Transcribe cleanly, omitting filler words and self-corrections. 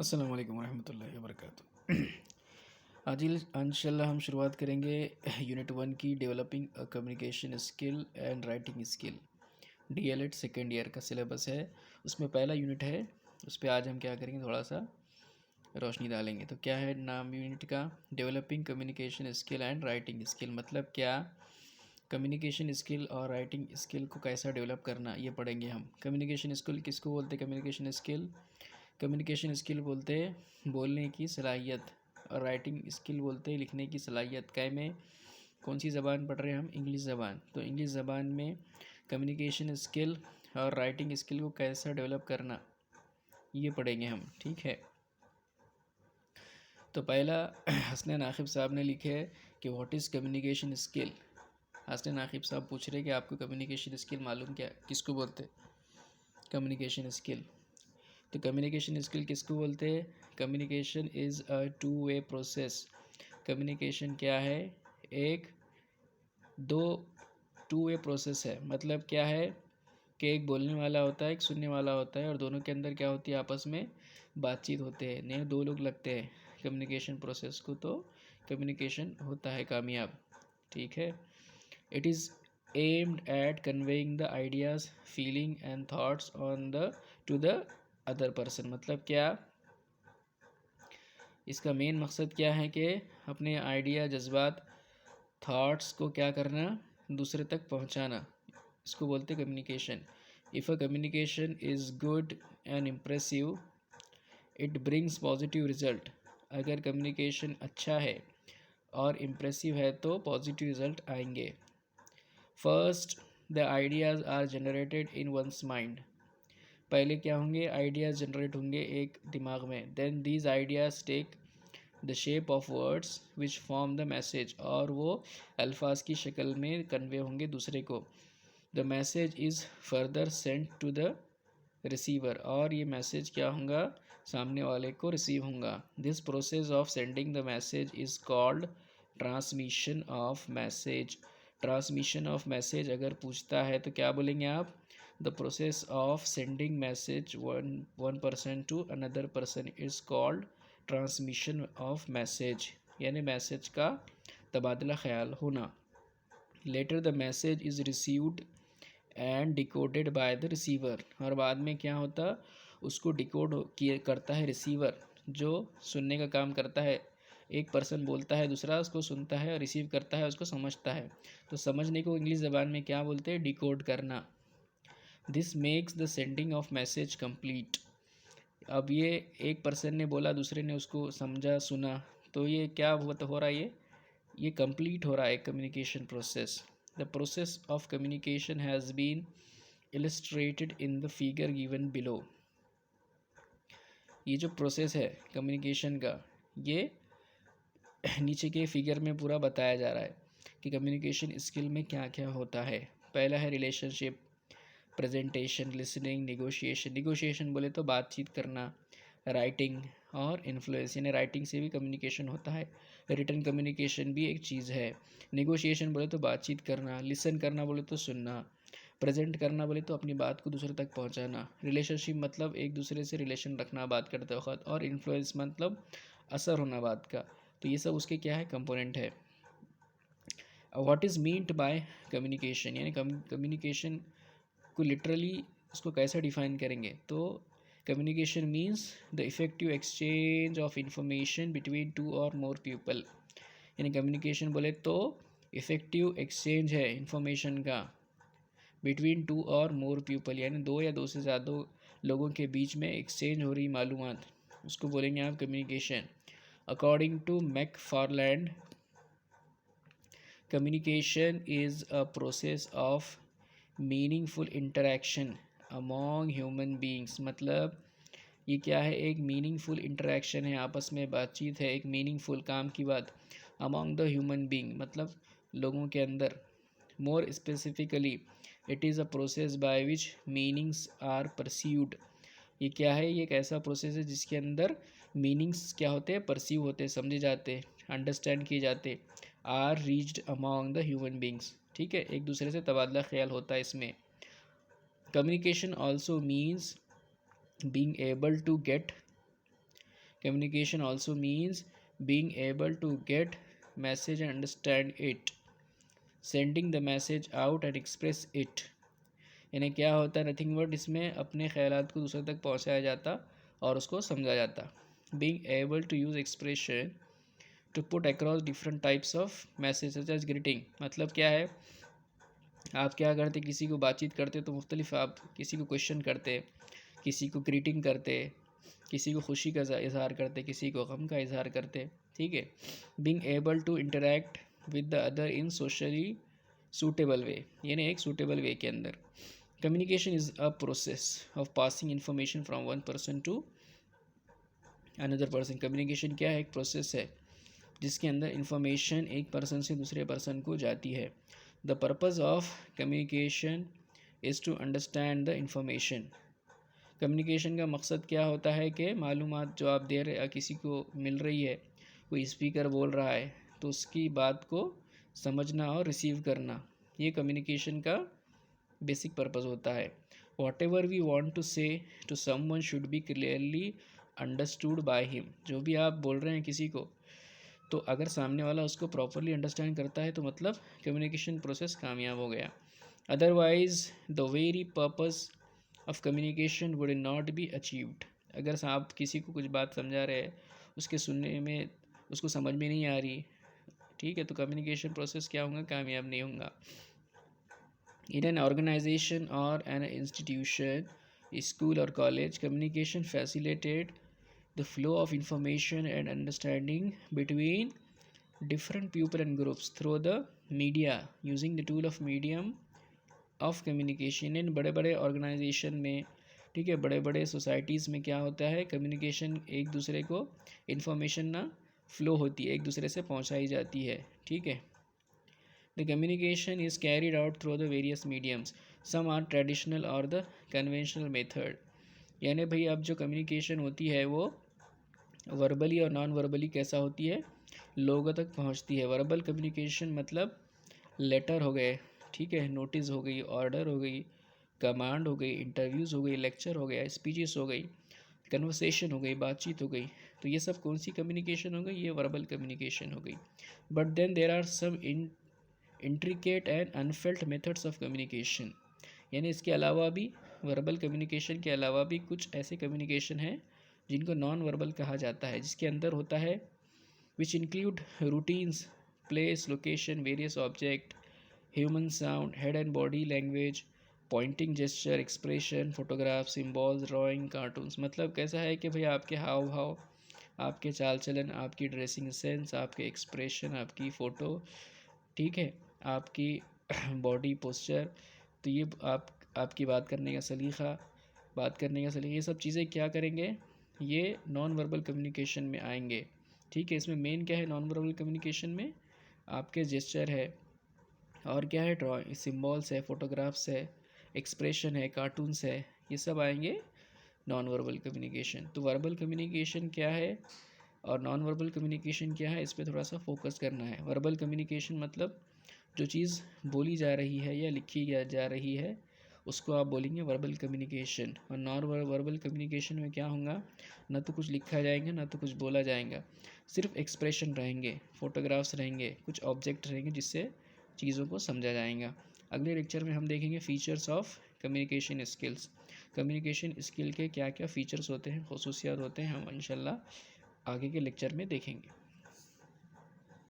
अस्सलाम वालेकुम रहमतुल्लाहि व बरकातुहू। आज इंशाल्लाह हम शुरुआत करेंगे यूनिट 1 की developing communication skill and writing skill. DElEd second year का सिलेबस है, उसमें पहला यूनिट है। उस पर आज हम क्या करेंगे, थोड़ा सा रोशनी डालेंगे। तो क्या है नाम यूनिट का? Developing communication skill and writing skill. मतलब क्या, कम्युनिकेशन स्किल और राइटिंग स्किल को कैसा डेवलप करना, ये पढ़ेंगे हम। कम्युनिकेशन स्किल किसको बोलते हैं? कम्युनिकेशन स्किल बोलते हैं बोलने की सलाहियत, और राइटिंग स्किल बोलते हैं लिखने की सलाहियत। कै में कौन सी ज़बान पढ़ रहे हैं हम? इंग्लिश ज़बान। तो इंग्लिश ज़बान में कम्युनिकेशन स्किल और राइटिंग स्किल को कैसा डेवलप करना, ये पढ़ेंगे हम, ठीक है। तो पहला हसनैन आकिब साहब ने लिखे है कि what is communication skill. Hasnain Aqib साहब पूछ रहे हैं कि आपको कम्युनिकेशन स्किल मालूम क्या, किसको बोलते हैं कम्युनिकेशन स्किल? तो कम्युनिकेशन स्किल किसको बोलते हैं? Communication is a two way process. Communication क्या है? एक दो टू वे प्रोसेस है। मतलब क्या है कि एक बोलने वाला होता है, एक सुनने वाला होता है, और दोनों के अंदर क्या होती है, आपस में बातचीत होते हैं। नहीं, दो लोग लगते हैं कम्युनिकेशन प्रोसेस को, तो कम्युनिकेशन होता है कामयाब, ठीक है। It is aimed at conveying the ideas, feeling and thoughts on the two the other person. मतलब क्या, इसका मेन मकसद क्या है कि अपने आइडिया, जज्बात, थाट्स को क्या करना, दूसरे तक पहुंचाना। इसको बोलते communication. If a communication is good and impressive, it brings positive result. अगर कम्युनिकेशन अच्छा है और इम्प्रेसिव है तो पॉजिटिव रिजल्ट आएंगे। First, the ideas are generated in one's mind. पहले क्या होंगे? आइडियाज़ जनरेट होंगे एक दिमाग में। Then these ideas take the shape of words which form the message, और वो अल्फाज की शक्ल में कन्वे होंगे दूसरे को। The message is further sent to the receiver, और ये मैसेज क्या होगा, सामने वाले को रिसीव होगा। This process of sending the message is called transmission of message. Transmission of message अगर पूछता है तो क्या बोलेंगे आप? The process of sending message one person to another person is called transmission of message, यानी मैसेज का तबादला ख्याल होना। Later the message is received and decoded by the receiver, और बाद में क्या होता, उसको डिकोड किए करता है रिसीवर, जो सुनने का काम करता है। एक पर्सन बोलता है, दूसरा उसको सुनता है और रिसीव करता है, उसको समझता है। तो समझने को इंग्लिश ज़बान में क्या बोलते हैं? डिकोड करना। This makes the sending of message complete. अब ये एक पर्सन ने बोला, दूसरे ने उसको समझा, सुना, तो ये क्या हो रहा है, ये कंप्लीट हो रहा है communication process. The process of communication has been illustrated in the figure given below। ये जो प्रोसेस है कम्युनिकेशन का, ये नीचे के फिगर में पूरा बताया जा रहा है कि कम्युनिकेशन स्किल में क्या क्या होता है। पहला है relationship, presentation, listening, negotiation. Negotiation बोले तो बातचीत करना। राइटिंग और इन्फ्लुएंस, यानी राइटिंग से भी कम्युनिकेशन होता है। रिटन कम्युनिकेशन भी एक चीज़ है। निगोशिएशन बोले तो बातचीत करना, लिसन करना बोले तो सुनना, प्रेजेंट करना बोले तो अपनी बात को दूसरे तक पहुंचाना। रिलेशनशिप मतलब एक दूसरे से रिलेशन रखना बात करते वक्त, और इन्फ्लुएंस मतलब असर होना बात का। तो ये सब उसके क्या है, कंपोनेंट है। What is meant by communication, यानी कम्युनिकेशन को लिटरली उसको कैसे डिफाइन करेंगे? तो communication means the effective exchange of information between two और मोर पीपल। यानी कम्युनिकेशन बोले तो इफ़ेक्टिव एक्सचेंज है इंफॉर्मेशन का बिटवीन टू और मोर पीपल, यानी दो या दो से ज़्यादा लोगों के बीच में एक्सचेंज हो रही मालूमात, उसको बोलेंगे आप communication. According to McFarland, communication is a process of meaningful interaction among human beings. मतलब ये क्या है, एक मीनिंगफुल इंटरेक्शन है, आपस में बातचीत है, एक मीनिंगफुल काम की बात। अमॉन्ग द ह्यूमन बींग मतलब लोगों के अंदर। More specifically, it is a process by which meanings are perceived. ये क्या है, ये एक ऐसा प्रोसेस है जिसके अंदर मीनिंग्स क्या होते हैं, परसीव होते हैं, समझे जाते, अंडरस्टैंड किए जाते, are reached among the human beings. ठीक है, एक दूसरे से तबादला ख्याल होता है इसमें। Communication also means being able to get Communication also means being able to get message and understand it, sending the message out and express it. यानी क्या होता है, नथिंग बट इसमें अपने ख्यालात को दूसरे तक पहुंचाया जाता और उसको समझा जाता. Being able to use expression to put across different types of message such as greeting. मतलब क्या है, आप क्या करते, किसी को बातचीत करते तो मुख्तलिफ, आप किसी को क्वेश्चन करते, किसी को ग्रीटिंग करते, किसी को खुशी का इजहार करते, किसी को गम का इजहार करते. ठीक है. Being able to interact with the other in socially suitable way, यानी एक सूटेबल वे के अंदर. Communication is a process of passing information from one person to another person. Communication क्या है, एक प्रोसेस है जिसके अंदर इंफॉर्मेशन एक पर्सन से दूसरे पर्सन को जाती है. The purpose of communication is to understand the information. Communication का मकसद क्या होता है कि मालूमात जो आप दे रहे, किसी को मिल रही है, कोई स्पीकर बोल रहा है तो उसकी बात को समझना और रिसीव करना, ये कम्युनिकेशन का बेसिक पर्पज़ होता है. Whatever we want to say to someone should be clearly understood by him. जो भी आप बोल रहे हैं किसी को, तो अगर सामने वाला उसको प्रॉपरली अंडरस्टैंड करता है तो मतलब कम्युनिकेशन प्रोसेस कामयाब हो गया. Otherwise the very purpose of communication would not be achieved. अगर आप किसी को कुछ बात समझा रहे हैं, उसके सुनने में उसको समझ में नहीं आ रही, ठीक है, तो कम्युनिकेशन प्रोसेस क्या होगा, कामयाब नहीं होगा. In an organization or an institution, school or college, communication facilitate the flow of information and understanding between different people and groups through the media using the tool of medium of communication. इन बड़े बड़े organisation में, ठीक है, बड़े बड़े societies में क्या होता है, कम्युनिकेशन एक दूसरे को इन्फॉर्मेशन ना फ्लो होती है, एक दूसरे से पहुंचाई जाती है. ठीक है. The communication is carried out through the various mediums. Some are traditional or the conventional method. यानी भाई अब जो कम्युनिकेशन होती है वो वर्बली और नॉन वर्बली कैसा होती है, लोगों तक पहुंचती है. वर्बल कम्युनिकेशन मतलब लेटर हो गए, ठीक है, नोटिस हो गई, ऑर्डर हो गई, कमांड हो गई, इंटरव्यूज़ हो गई, लेक्चर हो गया, स्पीचेस हो गई, कन्वर्सेशन हो गई, बातचीत हो गई. तो ये सब कौन सी कम्युनिकेशन हो गई, ये वर्बल कम्युनिकेशन हो गई. But then there are some intricate and unfelt methods of communication. यानी इसके अलावा भी, वर्बल कम्युनिकेशन के अलावा भी कुछ ऐसे कम्युनिकेशन हैं जिनको नॉन वर्बल कहा जाता है, जिसके अंदर होता है which include routines, place, location, various object, human sound, head and body language, pointing gesture, expression, photograph, symbols, drawing, cartoons. मतलब कैसा है कि भाई आपके हाव भाव, आपके चाल चलन, आपकी ड्रेसिंग सेंस, आपके एक्सप्रेशन, आपकी फ़ोटो, ठीक है, आपकी बॉडी पोस्चर, तो ये आपकी बात करने का सलीक़ा, ये सब चीज़ें क्या करेंगे, ये नॉन वर्बल कम्युनिकेशन में आएंगे. ठीक है. इसमें मेन क्या है नॉन वर्बल कम्युनिकेशन में, आपके जेस्चर है, और क्या है, ड्राइंग, सिम्बॉल्स है, फोटोग्राफ्स है, एक्सप्रेशन है, कार्टून्स है, ये सब आएंगे नॉन वर्बल कम्युनिकेशन. तो वर्बल कम्युनिकेशन क्या है और नॉन वर्बल कम्युनिकेशन क्या है, इस पर थोड़ा सा फोकस करना है. वर्बल कम्युनिकेशन मतलब जो चीज़ बोली जा रही है या लिखी जा रही है उसको आप बोलेंगे वर्बल कम्युनिकेशन. और नॉन वर्बल कम्युनिकेशन में क्या होगा, ना तो कुछ लिखा जाएगा ना तो कुछ बोला जाएगा, सिर्फ एक्सप्रेशन रहेंगे, फोटोग्राफ्स रहेंगे, कुछ ऑब्जेक्ट रहेंगे जिससे चीज़ों को समझा जाएगा. अगले लेक्चर में हम देखेंगे features of communication skills. Communication skill के क्या क्या फ़ीचर्स होते हैं, खसूसियात होते हैं, हम इंशाल्लाह आगे के लेक्चर में देखेंगे.